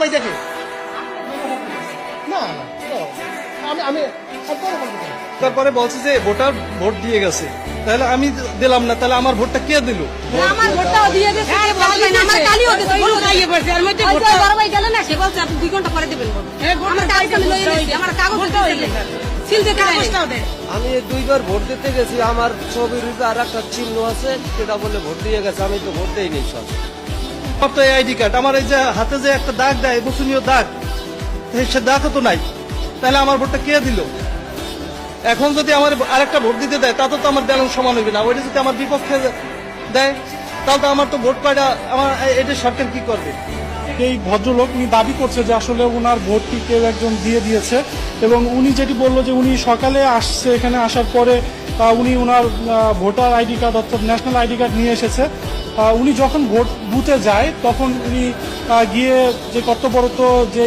এই দেখে না আমি আমি তারপরে বলছে যে ভোটার ভোট দিয়ে গেছে, তাহলে আমি দিলাম না, তাহলে আমার ভোটটা কে দিল? আমার ভোটটাও দিয়ে গেছে, আমার কালিও দিতে বলছে, আর মধ্যে ভোটটা বড়বাই গেল না, সে বলছে আপনি 2 ঘন্টা পরে দিবেন। আমার কাগজ আমি লইয়ে নিয়েছি, আমার কাগজ সিলতে কাগজটাও দেয়। আমি 2বার ভোট দিতে গেছি, আমার ছবির উপরে আর একটা চিহ্ন আছে, সেটা বলে ভোট দিয়ে গেছে, আমি তো ভোট দেইনি সব। আমার তো আইডি কার্ড, আমার এই যে হাতে যে একটা দাগ দেয় বসনীয় দাগ, সে দাগও তো নাই, তাহলে আমার ভোটটা কে দিল? এখন যদি আমার আরেকটা ভোট দিতে দেয় তাতে তো আমার ব্যালেন্স সমান হইবে না, ওইটা যদি আমার বিপক্ষে দেয় তাহলে তো আমার তো ভোট পাইটা আমার এটা সরকার কি করবে? এই ভদ্রলোক উনি দাবি করছে যে আসলে ওনার ভোটটি কেউ একজন দিয়ে দিয়েছে, এবং উনি যেটি বললো যে উনি সকালে আসছে, এখানে আসার পরে উনি ওনার ভোটার আইডি কার্ড অর্থাৎ ন্যাশনাল আইডি কার্ড নিয়ে এসেছে। উনি যখন ভোট বুথে যায় তখন উনি গিয়ে যে কর্তব্যরত যে